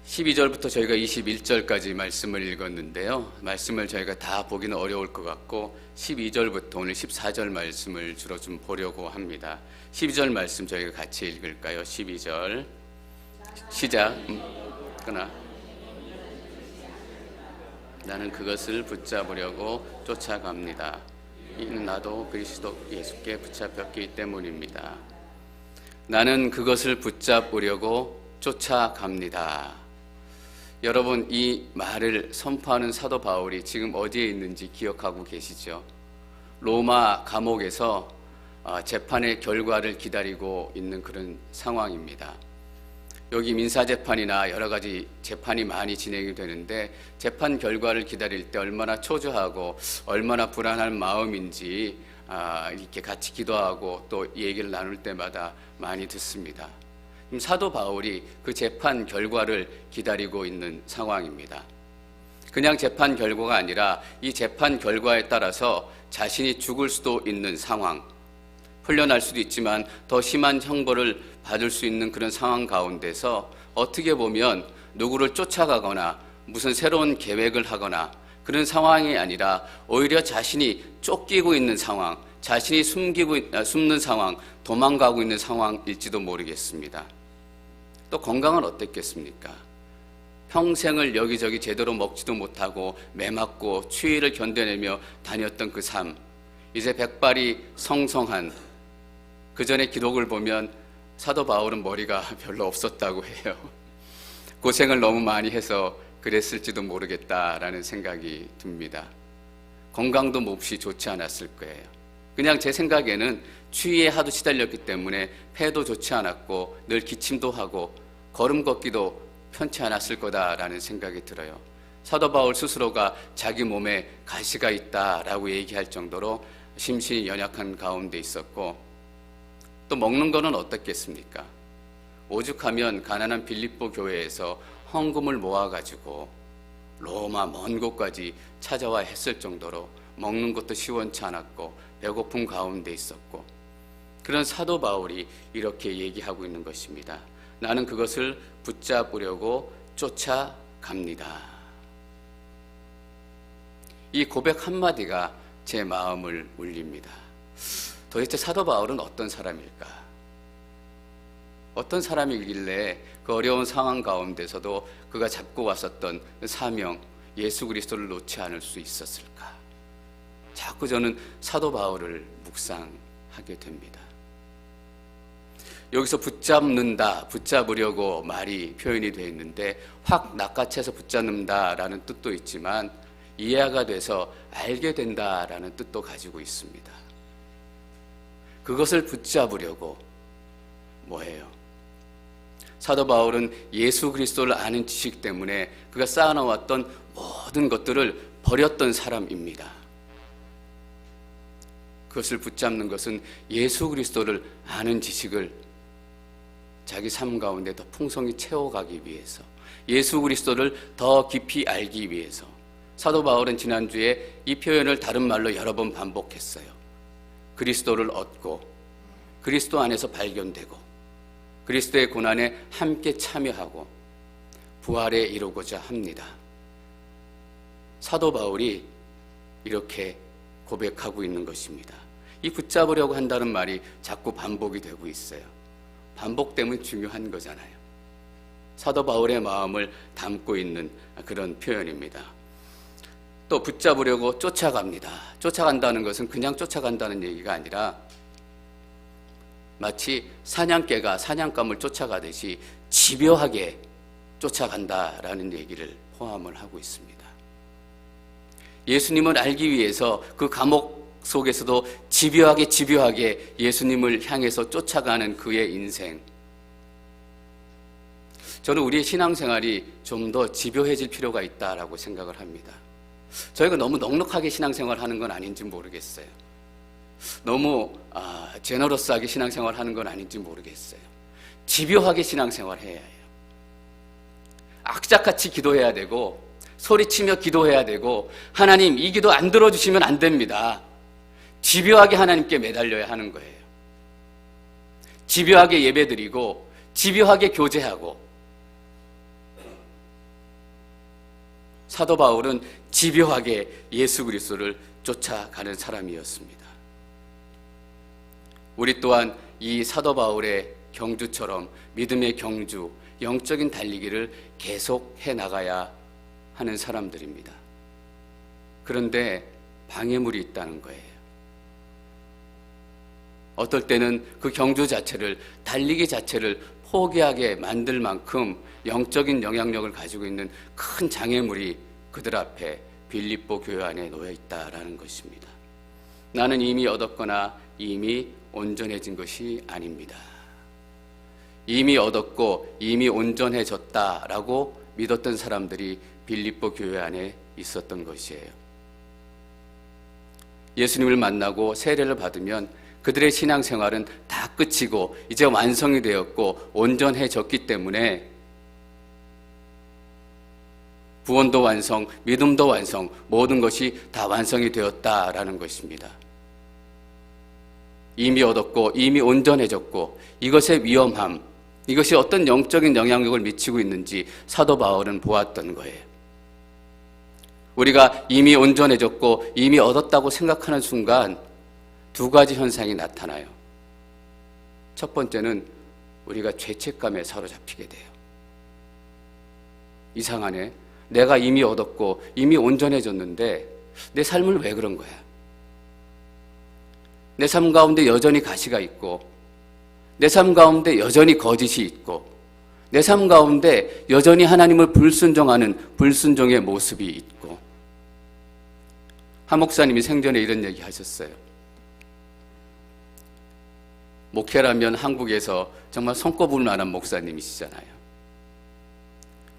12절부터 저희가 21절까지 말씀을 읽었는데요. 말씀을 저희가 다 보기는 어려울 것 같고 12절부터 오늘 14절 말씀을 주로 좀 보려고 합니다. 12절 말씀 저희가 같이 읽을까요? 12절 시작. 그러나 나는 그것을 붙잡으려고 쫓아갑니다. 이는 나도 그리스도 예수께 붙잡혔기 때문입니다. 나는 그것을 붙잡으려고 쫓아갑니다. 여러분, 이 말을 선포하는 사도 바울이 지금 어디에 있는지 기억하고 계시죠? 로마 감옥에서 재판의 결과를 기다리고 있는 그런 상황입니다. 여기 민사재판이나 여러 가지 재판이 많이 진행이 되는데 재판 결과를 기다릴 때 얼마나 초조하고 얼마나 불안한 마음인지 이렇게 같이 기도하고 또 얘기를 나눌 때마다 많이 듣습니다. 사도 바울이 그 재판 결과를 기다리고 있는 상황입니다. 그냥 재판 결과가 아니라 이 재판 결과에 따라서 자신이 죽을 수도 있는 상황, 풀려날 수도 있지만 더 심한 형벌을 받을 수 있는 그런 상황 가운데서 어떻게 보면 누구를 쫓아가거나 무슨 새로운 계획을 하거나 그런 상황이 아니라 오히려 자신이 쫓기고 있는 상황, 자신이 숨는 상황, 도망가고 있는 상황일지도 모르겠습니다. 또 건강은 어땠겠습니까? 평생을 여기저기 제대로 먹지도 못하고 매맞고 추위를 견뎌내며 다녔던 그 삶, 이제 백발이 성성한 그 전에 기록을 보면 사도 바울은 머리가 별로 없었다고 해요. 고생을 너무 많이 해서 그랬을지도 모르겠다라는 생각이 듭니다. 건강도 몹시 좋지 않았을 거예요. 그냥 제 생각에는 추위에 하도 시달렸기 때문에 폐도 좋지 않았고 늘 기침도 하고 걸음 걷기도 편치 않았을 거다라는 생각이 들어요. 사도 바울 스스로가 자기 몸에 가시가 있다라고 얘기할 정도로 심신이 연약한 가운데 있었고, 또 먹는 거는 어떻겠습니까? 오죽하면 가난한 빌립보 교회에서 헌금을 모아가지고 로마 먼 곳까지 찾아와 했을 정도로 먹는 것도 시원치 않았고 배고픔 가운데 있었고, 그런 사도 바울이 이렇게 얘기하고 있는 것입니다. 나는 그것을 붙잡으려고 쫓아갑니다. 이 고백 한마디가 제 마음을 울립니다. 도대체 사도 바울은 어떤 사람일까? 어떤 사람이길래 그 어려운 상황 가운데서도 그가 잡고 왔었던 사명, 예수 그리스도를 놓지 않을 수 있었을까? 자꾸 저는 사도 바울을 묵상하게 됩니다. 여기서 붙잡는다, 붙잡으려고 말이 표현이 되어 있는데 확 낚아채서 붙잡는다라는 뜻도 있지만 이해가 돼서 알게 된다라는 뜻도 가지고 있습니다. 그것을 붙잡으려고 뭐예요? 사도 바울은 예수 그리스도를 아는 지식 때문에 그가 쌓아놓았던 모든 것들을 버렸던 사람입니다. 그것을 붙잡는 것은 예수 그리스도를 아는 지식을 자기 삶 가운데 더 풍성히 채워가기 위해서, 예수 그리스도를 더 깊이 알기 위해서. 사도 바울은 지난주에 이 표현을 다른 말로 여러 번 반복했어요. 그리스도를 얻고 그리스도 안에서 발견되고 그리스도의 고난에 함께 참여하고 부활에 이루고자 합니다. 사도 바울이 이렇게 고백하고 있는 것입니다. 이 붙잡으려고 한다는 말이 자꾸 반복이 되고 있어요. 반복되면 중요한 거잖아요. 사도 바울의 마음을 담고 있는 그런 표현입니다. 또 붙잡으려고 쫓아갑니다. 쫓아간다는 것은 그냥 쫓아간다는 얘기가 아니라 마치 사냥개가 사냥감을 쫓아가듯이 집요하게 쫓아간다라는 얘기를 포함을 하고 있습니다. 예수님을 알기 위해서 그 감옥 속에서도 집요하게 예수님을 향해서 쫓아가는 그의 인생. 저는 우리의 신앙생활이 좀 더 집요해질 필요가 있다라고 생각을 합니다. 저희가 너무 넉넉하게 신앙생활 하는 건 아닌지 모르겠어요. 너무 제너러스하게 신앙생활 하는 건 아닌지 모르겠어요. 집요하게 신앙생활 해야 해요. 악착같이 기도해야 되고 소리치며 기도해야 되고, 하나님 이 기도 안 들어주시면 안 됩니다. 집요하게 하나님께 매달려야 하는 거예요. 집요하게 예배드리고 집요하게 교제하고 사도 바울은 집요하게 예수 그리스도를 쫓아가는 사람이었습니다. 우리 또한 이 사도 바울의 경주처럼 믿음의 경주, 영적인 달리기를 계속 해나가야 하는 사람들입니다. 그런데 방해물이 있다는 거예요. 어떨 때는 그 경주 자체를, 달리기 자체를 포기하게 만들 만큼 영적인 영향력을 가지고 있는 큰 장애물이 그들 앞에 빌립보 교회 안에 놓여 있다라는 것입니다. 나는 이미 얻었거나 이미 온전해진 것이 아닙니다. 이미 얻었고 이미 온전해졌다라고 믿었던 사람들이 빌립보 교회 안에 있었던 것이에요. 예수님을 만나고 세례를 받으면 그들의 신앙생활은 다 끝이고 이제 완성이 되었고 온전해졌기 때문에 구원도 완성, 믿음도 완성, 모든 것이 다 완성이 되었다라는 것입니다. 이미 얻었고 이미 온전해졌고 이것의 위험함, 이것이 어떤 영적인 영향력을 미치고 있는지 사도 바울은 보았던 거예요. 우리가 이미 온전해졌고 이미 얻었다고 생각하는 순간 두 가지 현상이 나타나요. 첫 번째는 우리가 죄책감에 사로잡히게 돼요. 이상하네. 내가 이미 얻었고 이미 온전해졌는데 내 삶은 왜 그런 거야? 내 삶 가운데 여전히 가시가 있고 내 삶 가운데 여전히 거짓이 있고 내 삶 가운데 여전히 하나님을 불순종하는 불순종의 모습이 있고. 한 목사님이 생전에 이런 얘기 하셨어요. 목회라면 한국에서 정말 손꼽을 만한 목사님이시잖아요.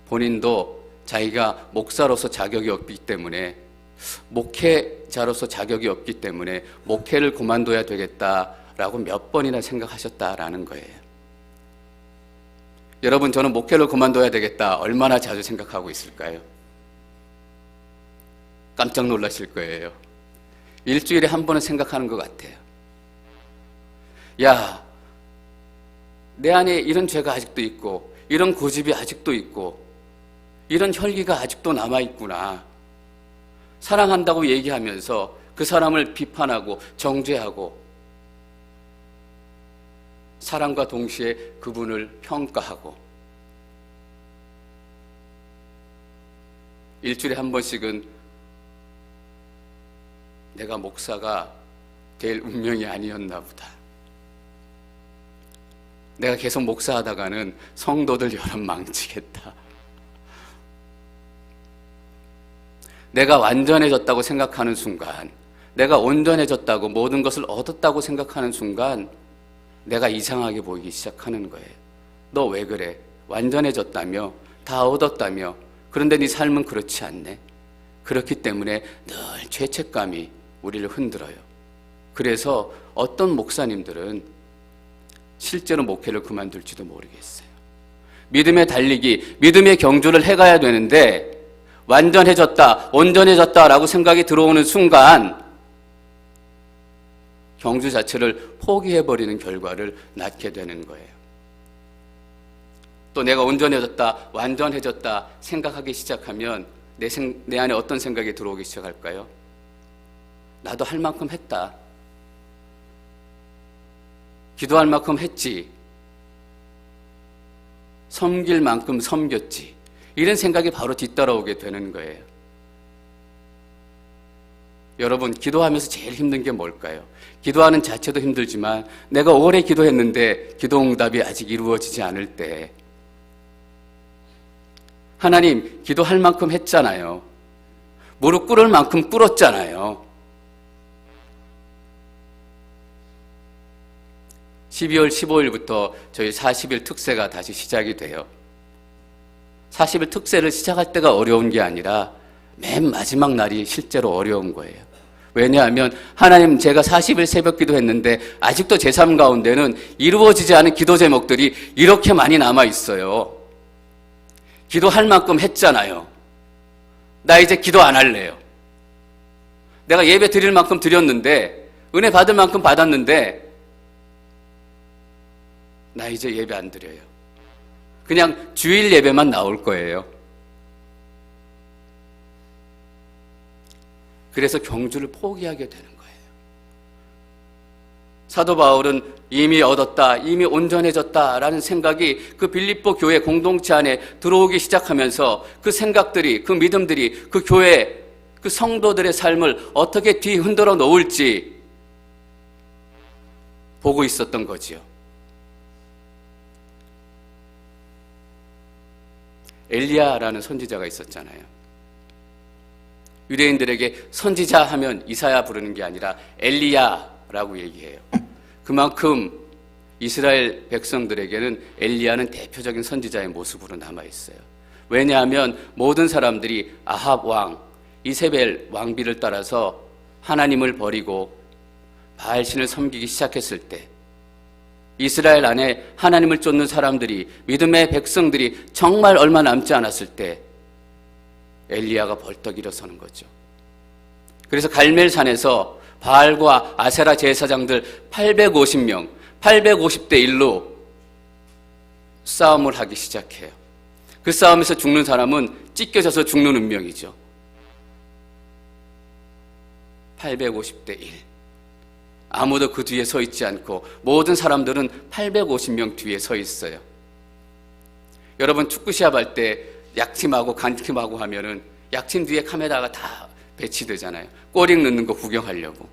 본인도 자기가 목사로서 자격이 없기 때문에, 목회자로서 자격이 없기 때문에 목회를 그만둬야 되겠다라고 몇 번이나 생각하셨다라는 거예요. 여러분, 저는 목회를 그만둬야 되겠다 얼마나 자주 생각하고 있을까요? 깜짝 놀라실 거예요. 일주일에 한 번은 생각하는 것 같아요. 야, 내 안에 이런 죄가 아직도 있고 이런 고집이 아직도 있고 이런 혈기가 아직도 남아있구나. 사랑한다고 얘기하면서 그 사람을 비판하고 정죄하고 사랑과 동시에 그분을 평가하고 일주일에 한 번씩은 내가 목사가 될 운명이 아니었나 보다. 내가 계속 목사하다가는 성도들 여럿 망치겠다. 내가 완전해졌다고 생각하는 순간, 내가 온전해졌다고 모든 것을 얻었다고 생각하는 순간 내가 이상하게 보이기 시작하는 거예요. 너 왜 그래? 완전해졌다며, 다 얻었다며. 그런데 네 삶은 그렇지 않네. 그렇기 때문에 늘 죄책감이 우리를 흔들어요. 그래서 어떤 목사님들은 실제로 목회를 그만둘지도 모르겠어요. 믿음의 달리기, 믿음의 경주를 해가야 되는데 완전해졌다, 온전해졌다라고 생각이 들어오는 순간 경주 자체를 포기해버리는 결과를 낳게 되는 거예요. 또 내가 온전해졌다, 완전해졌다 생각하기 시작하면 내 안에 어떤 생각이 들어오기 시작할까요? 나도 할 만큼 했다. 기도할 만큼 했지. 섬길 만큼 섬겼지. 이런 생각이 바로 뒤따라오게 되는 거예요. 여러분, 기도하면서 제일 힘든 게 뭘까요? 기도하는 자체도 힘들지만 내가 오래 기도했는데 기도 응답이 아직 이루어지지 않을 때 하나님, 기도할 만큼 했잖아요. 무릎 꿇을 만큼 꿇었잖아요. 12월 15일부터 저희 40일 특세가 다시 시작이 돼요. 40일 특세를 시작할 때가 어려운 게 아니라 맨 마지막 날이 실제로 어려운 거예요. 왜냐하면 하나님, 제가 40일 새벽 기도했는데 아직도 제 삶 가운데는 이루어지지 않은 기도 제목들이 이렇게 많이 남아 있어요. 기도할 만큼 했잖아요. 나 이제 기도 안 할래요. 내가 예배 드릴 만큼 드렸는데, 은혜 받을 만큼 받았는데 나 이제 예배 안 드려요. 그냥 주일 예배만 나올 거예요. 그래서 경주를 포기하게 되는 거예요. 사도 바울은 이미 얻었다, 이미 온전해졌다라는 생각이 그 빌립보 교회 공동체 안에 들어오기 시작하면서 그 생각들이, 그 믿음들이 그 교회, 그 성도들의 삶을 어떻게 뒤흔들어 놓을지 보고 있었던 거지요. 엘리야라는 선지자가 있었잖아요. 유대인들에게 선지자 하면 이사야 부르는 게 아니라 엘리야라고 얘기해요. 그만큼 이스라엘 백성들에게는 엘리야는 대표적인 선지자의 모습으로 남아있어요. 왜냐하면 모든 사람들이 아합 왕, 이세벨 왕비를 따라서 하나님을 버리고 바알신을 섬기기 시작했을 때 이스라엘 안에 하나님을 쫓는 사람들이, 믿음의 백성들이 정말 얼마 남지 않았을 때 엘리야가 벌떡 일어서는 거죠. 그래서 갈멜산에서 바알과 아세라 제사장들 850명, 850대 1로 싸움을 하기 시작해요. 그 싸움에서 죽는 사람은 찢겨져서 죽는 운명이죠. 850대 1. 아무도 그 뒤에 서 있지 않고 모든 사람들은 850명 뒤에 서 있어요. 여러분 축구 시합할 때 약팀하고 간팀하고 하면은 약팀 뒤에 카메라가 다 배치되잖아요. 골익 넣는 거 구경하려고.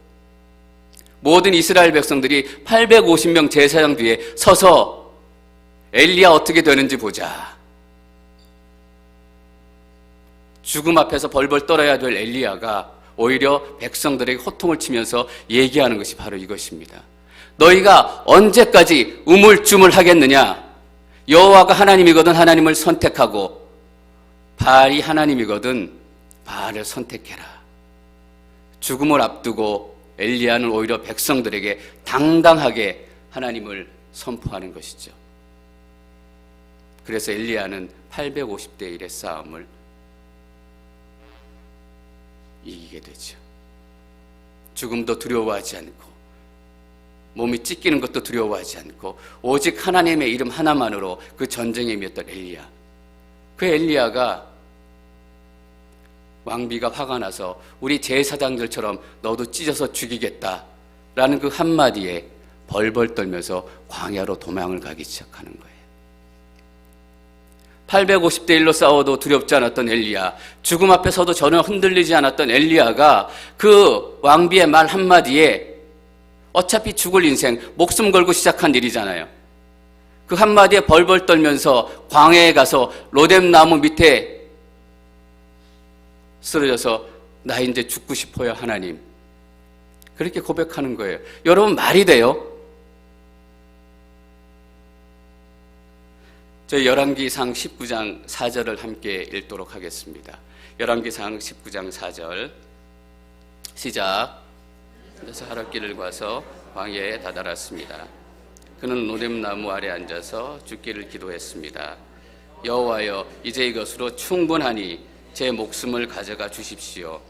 모든 이스라엘 백성들이 850명 제사장 뒤에 서서 엘리야 어떻게 되는지 보자. 죽음 앞에서 벌벌 떨어야 될 엘리야가 오히려 백성들에게 호통을 치면서 얘기하는 것이 바로 이것입니다. 너희가 언제까지 우물쭈물하겠느냐? 여호와가 하나님이거든 하나님을 선택하고 바알이 하나님이거든 바알을 선택해라. 죽음을 앞두고 엘리야는 오히려 백성들에게 당당하게 하나님을 선포하는 것이죠. 그래서 엘리야는 850대 1의 싸움을 이기게 되죠. 죽음도 두려워하지 않고 몸이 찢기는 것도 두려워하지 않고 오직 하나님의 이름 하나만으로 그 전쟁에 임했던 엘리야. 그 엘리야가 왕비가 화가 나서 우리 제사장들처럼 너도 찢어서 죽이겠다라는 그 한마디에 벌벌 떨면서 광야로 도망을 가기 시작하는 거예요. 850대 1로 싸워도 두렵지 않았던 엘리야, 죽음 앞에서도 전혀 흔들리지 않았던 엘리야가 그 왕비의 말 한마디에 어차피 죽을 인생, 목숨 걸고 시작한 일이잖아요. 그 한마디에 벌벌 떨면서 광야에 가서 로뎀 나무 밑에 쓰러져서 나 이제 죽고 싶어요 하나님. 그렇게 고백하는 거예요. 여러분 말이 돼요? 저희 열왕기상 19장 4절을 함께 읽도록 하겠습니다. 열왕기상 19장 4절 시작. 그래서 하룻길을 가서 광야에 다다랐습니다. 그는 로뎀나무 아래 앉아서 죽기를 기도했습니다. 여호와여, 이제 이것으로 충분하니 제 목숨을 가져가 주십시오.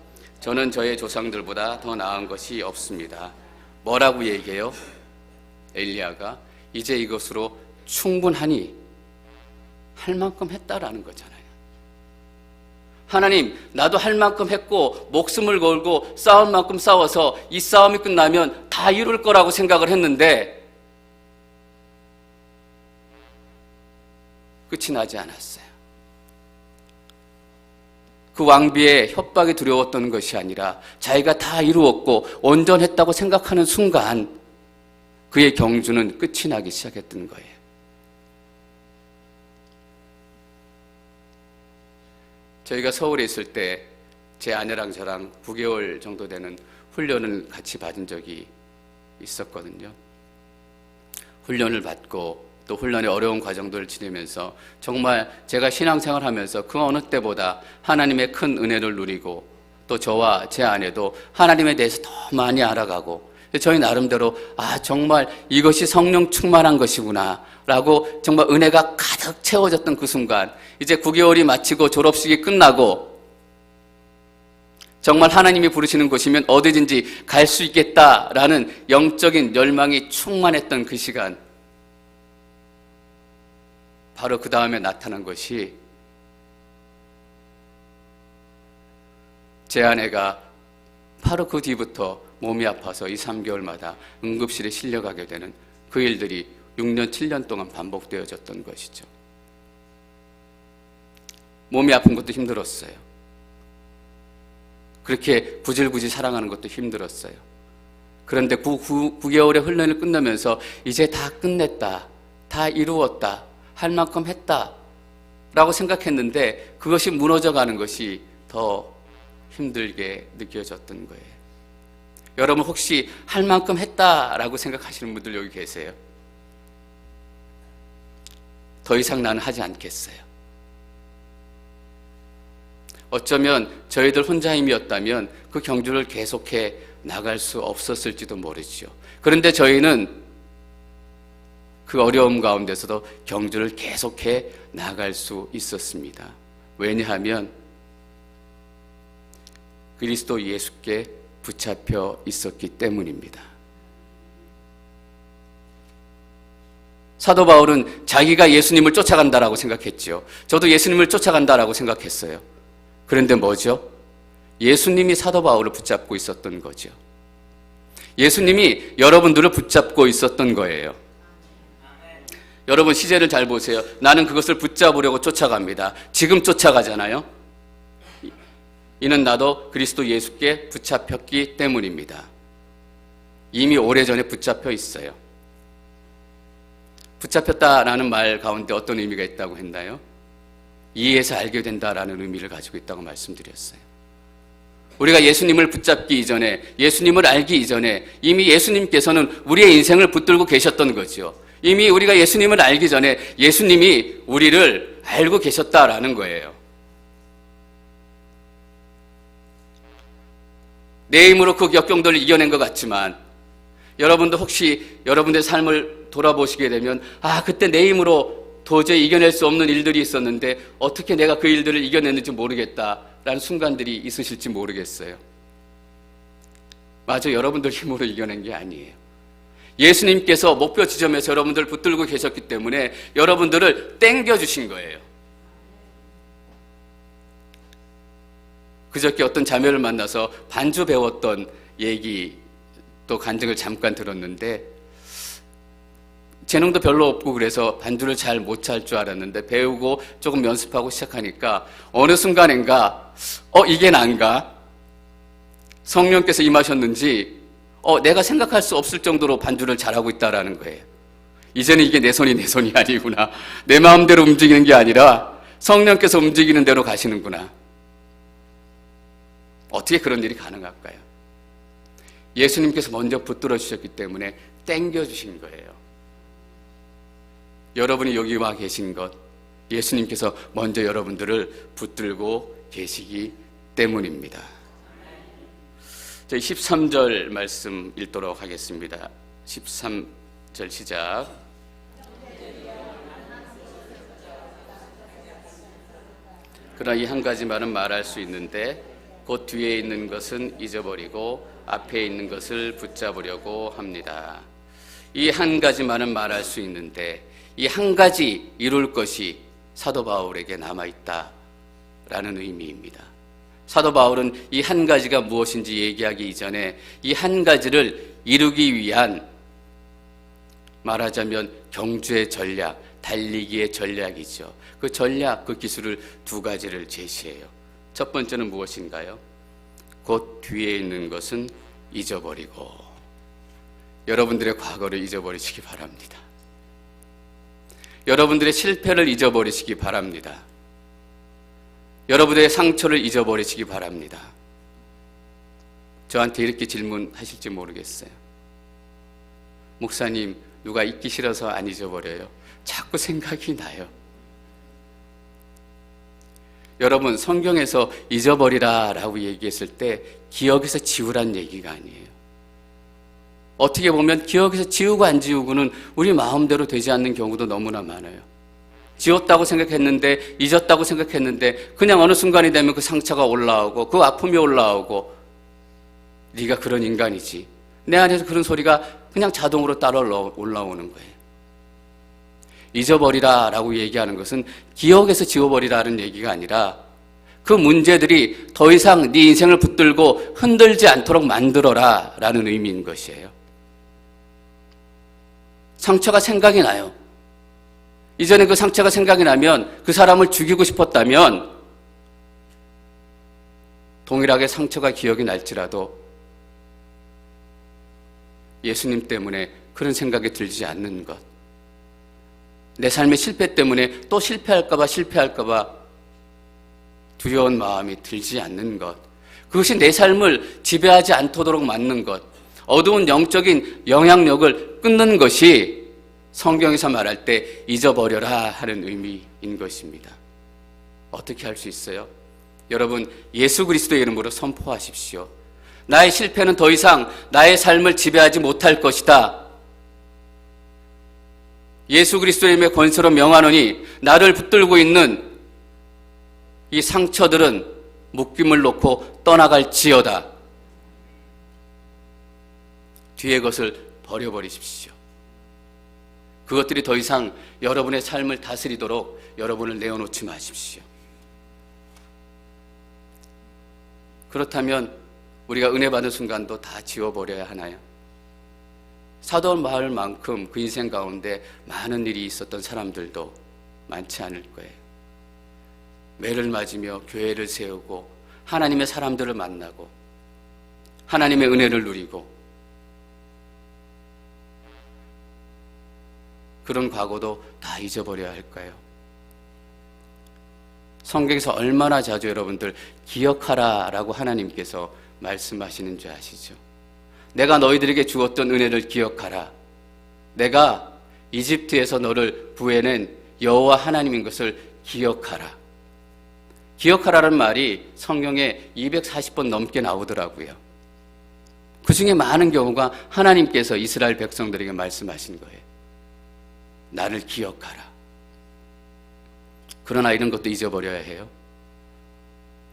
저는 저의 조상들보다 더 나은 것이 없습니다. 뭐라고 얘기해요? 엘리야가 이제 이것으로 충분하니 할 만큼 했다라는 거잖아요. 하나님, 나도 할 만큼 했고 목숨을 걸고 싸울 만큼 싸워서 이 싸움이 끝나면 다 이룰 거라고 생각을 했는데 끝이 나지 않았어요. 그 왕비의 협박이 두려웠던 것이 아니라 자기가 다 이루었고 온전했다고 생각하는 순간 그의 경주는 끝이 나기 시작했던 거예요. 저희가 서울에 있을 때 제 아내랑 저랑 9개월 정도 되는 훈련을 같이 받은 적이 있었거든요. 훈련을 받고 또 훈련의 어려운 과정들을 지내면서 정말 제가 신앙생활 하면서 그 어느 때보다 하나님의 큰 은혜를 누리고 또 저와 제 아내도 하나님에 대해서 더 많이 알아가고 저희 나름대로 정말 이것이 성령 충만한 것이구나 라고 정말 은혜가 가득 채워졌던 그 순간, 이제 9개월이 마치고 졸업식이 끝나고 정말 하나님이 부르시는 곳이면 어디든지 갈 수 있겠다라는 영적인 열망이 충만했던 그 시간, 바로 그 다음에 나타난 것이 제 아내가 바로 그 뒤부터 몸이 아파서 2, 3개월마다 응급실에 실려가게 되는 그 일들이 6년, 7년 동안 반복되어졌던 것이죠. 몸이 아픈 것도 힘들었어요. 그렇게 구질구질 살아가는 것도 힘들었어요. 그런데 9개월의 훈련을 끝내면서 이제 다 끝냈다, 다 이루었다, 할 만큼 했다 라고 생각했는데 그것이 무너져가는 것이 더 힘들게 느껴졌던 거예요. 여러분 혹시 할 만큼 했다라고 생각하시는 분들 여기 계세요? 더 이상 나는 하지 않겠어요. 어쩌면 저희들 혼자 힘이었다면 그 경주를 계속해 나갈 수 없었을지도 모르죠. 그런데 저희는 그 어려움 가운데서도 경주를 계속해 나갈 수 있었습니다. 왜냐하면 그리스도 예수께 붙잡혀 있었기 때문입니다. 사도 바울은 자기가 예수님을 쫓아간다라고 생각했죠. 저도 예수님을 쫓아간다라고 생각했어요. 그런데 뭐죠? 예수님이 사도 바울을 붙잡고 있었던 거죠. 예수님이 여러분들을 붙잡고 있었던 거예요. 여러분 시제를 잘 보세요. 나는 그것을 붙잡으려고 쫓아갑니다. 지금 쫓아가잖아요. 이는 나도 그리스도 예수께 붙잡혔기 때문입니다. 이미 오래전에 붙잡혀 있어요. 붙잡혔다라는 말 가운데 어떤 의미가 있다고 했나요? 이해해서 알게 된다라는 의미를 가지고 있다고 말씀드렸어요. 우리가 예수님을 붙잡기 이전에, 예수님을 알기 이전에 이미 예수님께서는 우리의 인생을 붙들고 계셨던 거죠. 이미 우리가 예수님을 알기 전에 예수님이 우리를 알고 계셨다라는 거예요. 내 힘으로 그 역경들을 이겨낸 것 같지만 여러분도 혹시 여러분의 삶을 돌아보시게 되면 그때 내 힘으로 도저히 이겨낼 수 없는 일들이 있었는데 어떻게 내가 그 일들을 이겨냈는지 모르겠다라는 순간들이 있으실지 모르겠어요. 맞아, 여러분들 힘으로 이겨낸 게 아니에요. 예수님께서 목표 지점에서 여러분들을 붙들고 계셨기 때문에 여러분들을 땡겨주신 거예요. 그저께 어떤 자매를 만나서 반주 배웠던 얘기 또 간증을 잠깐 들었는데 재능도 별로 없고 그래서 반주를 잘 못 찰 줄 알았는데 배우고 조금 연습하고 시작하니까 어느 순간인가 이게 난가? 성령께서 임하셨는지 내가 생각할 수 없을 정도로 반주를 잘하고 있다라는 거예요. 이제는 이게 내 손이 아니구나. 내 마음대로 움직이는 게 아니라 성령께서 움직이는 대로 가시는구나. 어떻게 그런 일이 가능할까요? 예수님께서 먼저 붙들어 주셨기 때문에 땡겨 주신 거예요. 여러분이 여기 와 계신 것, 예수님께서 먼저 여러분들을 붙들고 계시기 때문입니다. 저희 13절 말씀 읽도록 하겠습니다. 13절 시작. 그러나 이 한 가지 말은 말할 수 있는데 곧 뒤에 있는 것은 잊어버리고 앞에 있는 것을 붙잡으려고 합니다. 이 한 가지만은 말할 수 있는데 이 한 가지 이룰 것이 사도 바울에게 남아있다라는 의미입니다. 사도 바울은 이 한 가지가 무엇인지 얘기하기 이전에 이 한 가지를 이루기 위한 말하자면 경주의 전략, 달리기의 전략이죠. 그 전략, 그 기술을 두 가지를 제시해요. 첫 번째는 무엇인가요? 곧 뒤에 있는 것은 잊어버리고 여러분들의 과거를 잊어버리시기 바랍니다. 여러분들의 실패를 잊어버리시기 바랍니다. 여러분의 상처를 잊어버리시기 바랍니다. 저한테 이렇게 질문하실지 모르겠어요. 목사님, 누가 잊기 싫어서 안 잊어버려요? 자꾸 생각이 나요. 여러분, 성경에서 잊어버리라 라고 얘기했을 때 기억에서 지우란 얘기가 아니에요. 어떻게 보면 기억에서 지우고 안 지우고는 우리 마음대로 되지 않는 경우도 너무나 많아요. 지웠다고 생각했는데, 잊었다고 생각했는데 그냥 어느 순간이 되면 그 상처가 올라오고 그 아픔이 올라오고 네가 그런 인간이지. 내 안에서 그런 소리가 그냥 자동으로 따라 올라오는 거예요. 잊어버리라 라고 얘기하는 것은 기억에서 지워버리라는 얘기가 아니라 그 문제들이 더 이상 네 인생을 붙들고 흔들지 않도록 만들어라 라는 의미인 것이에요. 상처가 생각이 나요. 이전에 그 상처가 생각이 나면 그 사람을 죽이고 싶었다면 동일하게 상처가 기억이 날지라도 예수님 때문에 그런 생각이 들지 않는 것, 내 삶의 실패 때문에 또 실패할까봐 두려운 마음이 들지 않는 것, 그것이 내 삶을 지배하지 않도록 막는 것, 어두운 영적인 영향력을 끊는 것이 성경에서 말할 때 잊어버려라 하는 의미인 것입니다. 어떻게 할 수 있어요? 여러분, 예수 그리스도의 이름으로 선포하십시오. 나의 실패는 더 이상 나의 삶을 지배하지 못할 것이다. 예수 그리스도의 이름의 권세로 명하노니 나를 붙들고 있는 이 상처들은 묶임을 놓고 떠나갈지어다. 뒤의 것을 버려버리십시오. 그것들이 더 이상 여러분의 삶을 다스리도록 여러분을 내어놓지 마십시오. 그렇다면 우리가 은혜 받은 순간도 다 지워버려야 하나요? 사도 바울만큼 그 인생 가운데 많은 일이 있었던 사람들도 많지 않을 거예요. 매를 맞으며 교회를 세우고 하나님의 사람들을 만나고 하나님의 은혜를 누리고 그런 과거도 다 잊어버려야 할까요? 성경에서 얼마나 자주 여러분들 기억하라라고 하나님께서 말씀하시는 줄 아시죠? 내가 너희들에게 주었던 은혜를 기억하라. 내가 이집트에서 너를 구해낸 여호와 하나님인 것을 기억하라. 기억하라는 말이 성경에 240번 넘게 나오더라고요. 그 중에 많은 경우가 하나님께서 이스라엘 백성들에게 말씀하신 거예요. 나를 기억하라. 그러나 이런 것도 잊어버려야 해요.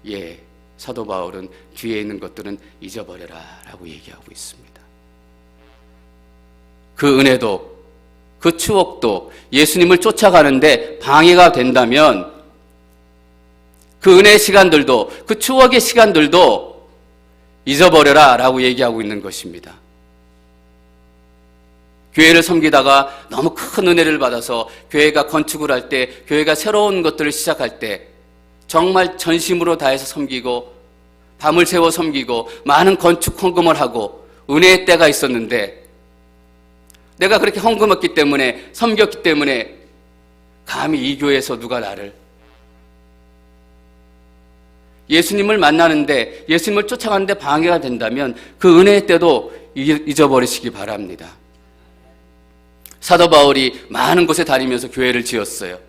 예, 사도 바울은 뒤에 있는 것들은 잊어버려라 라고 얘기하고 있습니다. 그 은혜도 그 추억도 예수님을 쫓아가는데 방해가 된다면 그 은혜의 시간들도 그 추억의 시간들도 잊어버려라 라고 얘기하고 있는 것입니다. 교회를 섬기다가 너무 큰 은혜를 받아서 교회가 건축을 할 때, 교회가 새로운 것들을 시작할 때 정말 전심으로 다해서 섬기고 밤을 새워 섬기고 많은 건축 헌금을 하고 은혜의 때가 있었는데 내가 그렇게 헌금했기 때문에 섬겼기 때문에 감히 이 교회에서 누가 나를 예수님을 만나는데 예수님을 쫓아가는데 방해가 된다면 그 은혜의 때도 잊어버리시기 바랍니다. 사도 바울이 많은 곳에 다니면서 교회를 지었어요.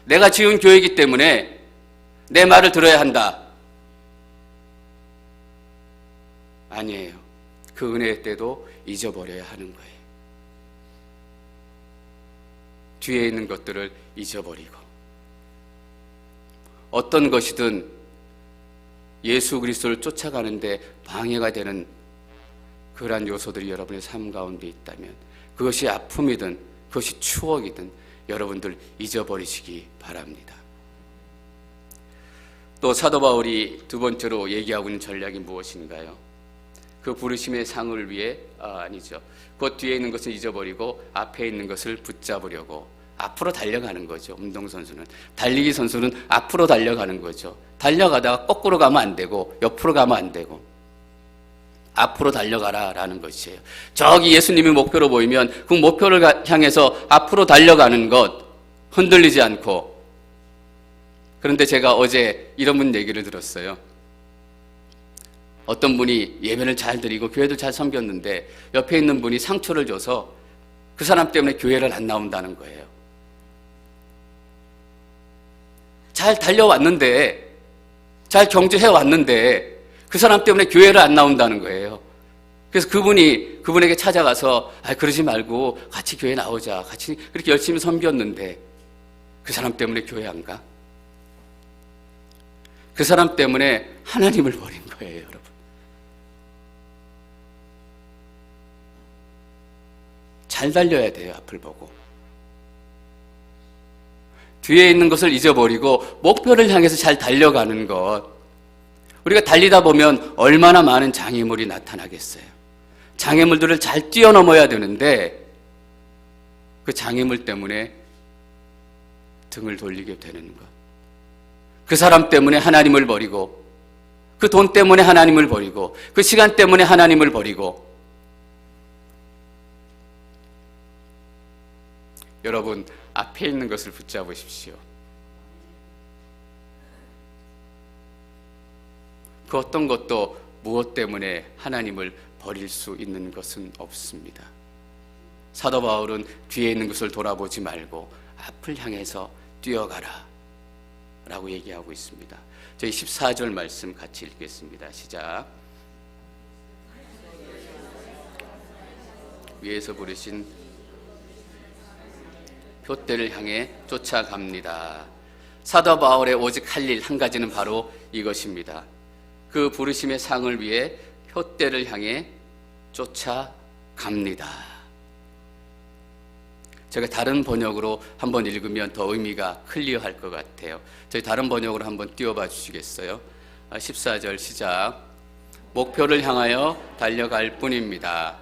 내가 지은 교회이기 때문에 내 말을 들어야 한다. 아니에요. 그 은혜의 때도 잊어버려야 하는 거예요. 뒤에 있는 것들을 잊어버리고 어떤 것이든 예수 그리스도를 쫓아가는데 방해가 되는 그러한 요소들이 여러분의 삶 가운데 있다면 그것이 아픔이든 그것이 추억이든 여러분들 잊어버리시기 바랍니다. 또 사도 바울이 두 번째로 얘기하고 있는 전략이 무엇인가요? 그 부르심의 상을 위해 아니죠. 그 뒤에 있는 것을 잊어버리고 앞에 있는 것을 붙잡으려고 앞으로 달려가는 거죠. 운동선수는 달리기 선수는 앞으로 달려가는 거죠. 달려가다가 거꾸로 가면 안 되고 옆으로 가면 안 되고 앞으로 달려가라라는 것이에요. 저기 예수님이 목표로 보이면 그 목표를 향해서 앞으로 달려가는 것 흔들리지 않고. 그런데 제가 어제 이런 분 얘기를 들었어요. 어떤 분이 예배를 잘 드리고 교회도 잘 섬겼는데 옆에 있는 분이 상처를 줘서 그 사람 때문에 교회를 안 나온다는 거예요. 잘 달려왔는데 잘 경주해왔는데 그 사람 때문에 교회를 안 나온다는 거예요. 그래서 그분에게 찾아가서 그러지 말고 같이 교회 나오자. 같이 그렇게 열심히 섬겼는데 그 사람 때문에 교회 안 가? 그 사람 때문에 하나님을 버린 거예요, 여러분. 잘 달려야 돼요, 앞을 보고. 뒤에 있는 것을 잊어버리고 목표를 향해서 잘 달려가는 것. 우리가 달리다 보면 얼마나 많은 장애물이 나타나겠어요. 장애물들을 잘 뛰어넘어야 되는데 그 장애물 때문에 등을 돌리게 되는 것. 그 사람 때문에 하나님을 버리고, 그 돈 때문에 하나님을 버리고, 그 시간 때문에 하나님을 버리고. 여러분, 앞에 있는 것을 붙잡으십시오. 그 어떤 것도 무엇 때문에 하나님을 버릴 수 있는 것은 없습니다. 사도 바울은 뒤에 있는 것을 돌아보지 말고 앞을 향해서 뛰어가라 라고 얘기하고 있습니다. 저희 14절 말씀 같이 읽겠습니다. 시작. 위에서 부르신 표대를 향해 쫓아갑니다. 사도 바울의 오직 할 일 한 가지는 바로 이것입니다. 그 부르심의 상을 위해 표대를 향해 쫓아갑니다. 제가 다른 번역으로 한번 읽으면 더 의미가 클리어할 것 같아요. 저희 다른 번역으로 한번 띄워봐 주시겠어요? 14절 시작. 목표를 향하여 달려갈 뿐입니다.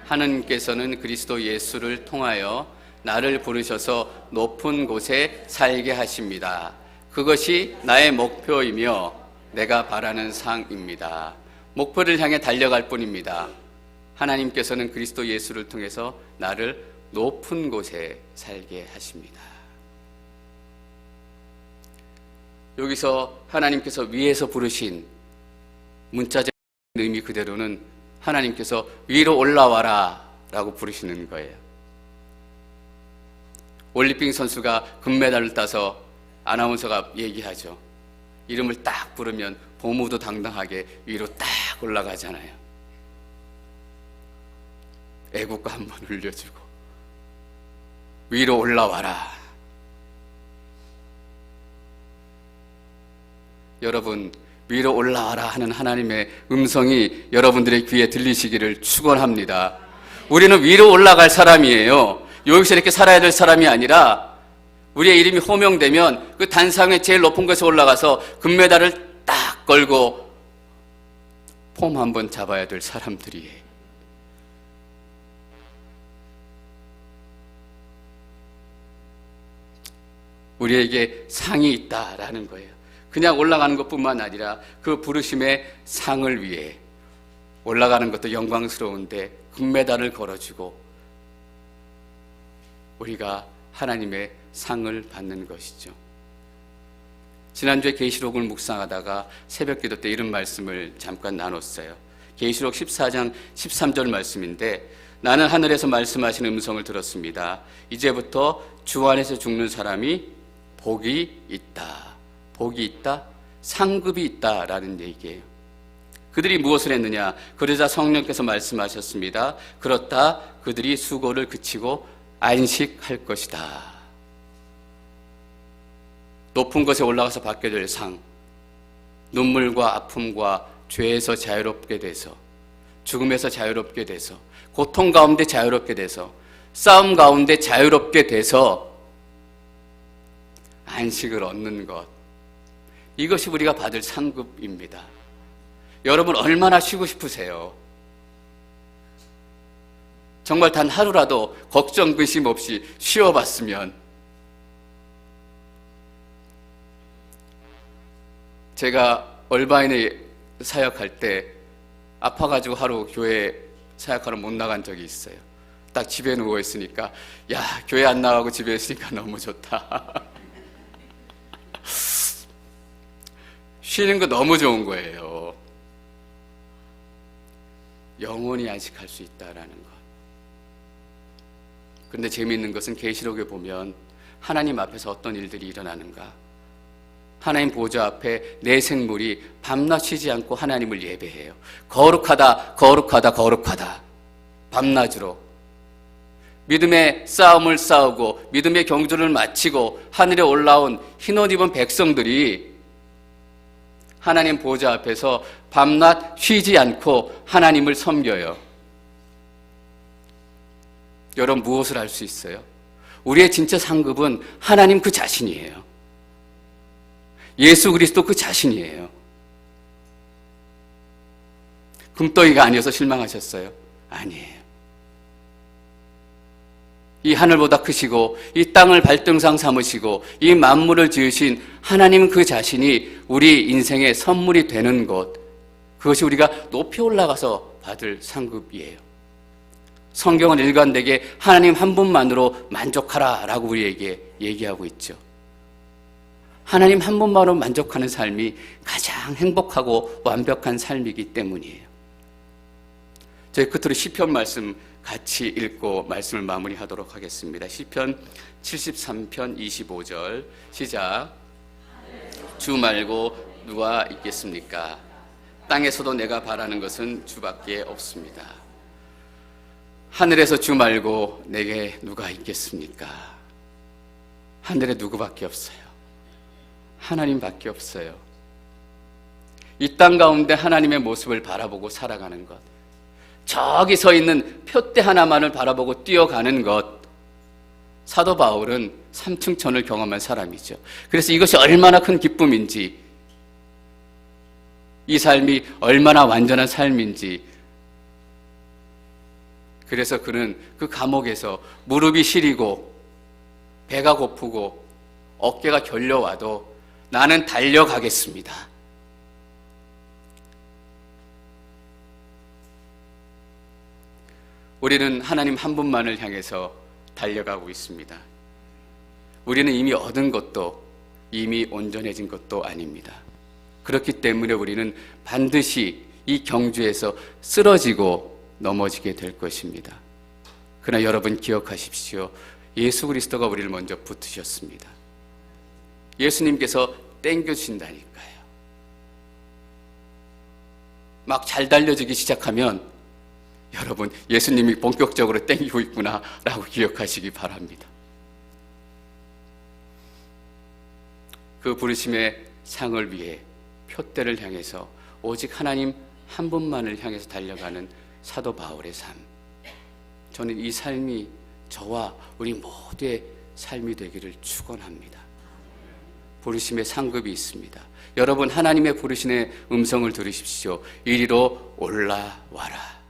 하느님께서는 그리스도 예수를 통하여 나를 부르셔서 높은 곳에 살게 하십니다. 그것이 나의 목표이며 내가 바라는 상입니다. 목표를 향해 달려갈 뿐입니다. 하나님께서는 그리스도 예수를 통해서 나를 높은 곳에 살게 하십니다. 여기서 하나님께서 위에서 부르신 문자적 의미 그대로는 하나님께서 위로 올라와라 라고 부르시는 거예요. 올림픽 선수가 금메달을 따서 아나운서가 얘기하죠. 이름을 딱 부르면 보무도 당당하게 위로 딱 올라가잖아요. 애국가 한번 울려주고 위로 올라와라. 여러분, 위로 올라와라 하는 하나님의 음성이 여러분들의 귀에 들리시기를 축원합니다. 우리는 위로 올라갈 사람이에요. 여기서 이렇게 살아야 될 사람이 아니라 우리의 이름이 호명되면 그 단상의 제일 높은 곳에 올라가서 금메달을 딱 걸고 폼 한번 잡아야 될 사람들이에요. 우리에게 상이 있다라는 거예요. 그냥 올라가는 것뿐만 아니라 그 부르심의 상을 위해 올라가는 것도 영광스러운데 금메달을 걸어주고 우리가 하나님의 상을 받는 것이죠. 지난주에 계시록을 묵상하다가 새벽기도 때 이런 말씀을 잠깐 나눴어요. 계시록 14장 13절 말씀인데 나는 하늘에서 말씀하시는 음성을 들었습니다. 이제부터 주 안에서 죽는 사람이 복이 있다. 복이 있다? 상급이 있다라는 얘기예요. 그들이 무엇을 했느냐? 그러자 성령께서 말씀하셨습니다. 그렇다. 그들이 수고를 그치고 안식할 것이다. 높은 곳에 올라가서 받게 될 상, 눈물과 아픔과 죄에서 자유롭게 돼서, 죽음에서 자유롭게 돼서, 고통 가운데 자유롭게 돼서, 싸움 가운데 자유롭게 돼서 안식을 얻는 것, 이것이 우리가 받을 상급입니다. 여러분 얼마나 쉬고 싶으세요? 정말 단 하루라도 걱정 근심 없이 쉬어봤으면. 제가 얼바인에 사역할 때 아파가지고 하루 교회 사역하러 못 나간 적이 있어요. 딱 집에 누워있으니까 야, 교회 안 나가고 집에 있으니까 너무 좋다. 쉬는 거 너무 좋은 거예요. 영원히 안식할 수 있다라는 것. 그런데 재미있는 것은 계시록에 보면 하나님 앞에서 어떤 일들이 일어나는가. 하나님 보좌 앞에 내 생물이 밤낮 쉬지 않고 하나님을 예배해요. 거룩하다, 거룩하다, 거룩하다. 밤낮으로. 믿음의 싸움을 싸우고 믿음의 경주를 마치고 하늘에 올라온 흰옷 입은 백성들이 하나님 보좌 앞에서 밤낮 쉬지 않고 하나님을 섬겨요. 여러분 무엇을 할 수 있어요? 우리의 진짜 상급은 하나님 그 자신이에요. 예수 그리스도 그 자신이에요. 금덩이가 아니어서 실망하셨어요? 아니에요. 이 하늘보다 크시고 이 땅을 발등상 삼으시고 이 만물을 지으신 하나님 그 자신이 우리 인생의 선물이 되는 것, 그것이 우리가 높이 올라가서 받을 상급이에요. 성경은 일관되게 하나님 한 분만으로 만족하라 라고 우리에게 얘기하고 있죠. 하나님 한 분만으로 만족하는 삶이 가장 행복하고 완벽한 삶이기 때문이에요. 저희 끝으로 시편 말씀 같이 읽고 말씀을 마무리하도록 하겠습니다. 시편 73편 25절 시작. 주 말고 누가 있겠습니까? 땅에서도 내가 바라는 것은 주밖에 없습니다. 하늘에서 주 말고 내게 누가 있겠습니까? 하늘에 누구밖에 없어요. 하나님밖에 없어요. 이 땅 가운데 하나님의 모습을 바라보고 살아가는 것, 저기 서 있는 표대 하나만을 바라보고 뛰어가는 것, 사도 바울은 삼층천을 경험한 사람이죠. 그래서 이것이 얼마나 큰 기쁨인지, 이 삶이 얼마나 완전한 삶인지, 그래서 그는 그 감옥에서 무릎이 시리고 배가 고프고 어깨가 결려와도 나는 달려가겠습니다. 우리는 하나님 한 분만을 향해서 달려가고 있습니다. 우리는 이미 얻은 것도 이미 온전해진 것도 아닙니다. 그렇기 때문에 우리는 반드시 이 경주에서 쓰러지고 넘어지게 될 것입니다. 그러나 여러분 기억하십시오. 예수 그리스도가 우리를 먼저 붙으셨습니다. 예수님께서 땡겨주신다니까요. 막 잘 달려지기 시작하면 여러분, 예수님이 본격적으로 땡기고 있구나 라고 기억하시기 바랍니다. 그 부르심의 상을 위해 표대를 향해서 오직 하나님 한 분만을 향해서 달려가는 사도 바울의 삶, 저는 이 삶이 저와 우리 모두의 삶이 되기를 축원합니다. 부르심의 상급이 있습니다. 여러분, 하나님의 부르심의 음성을 들으십시오. 이리로 올라와라.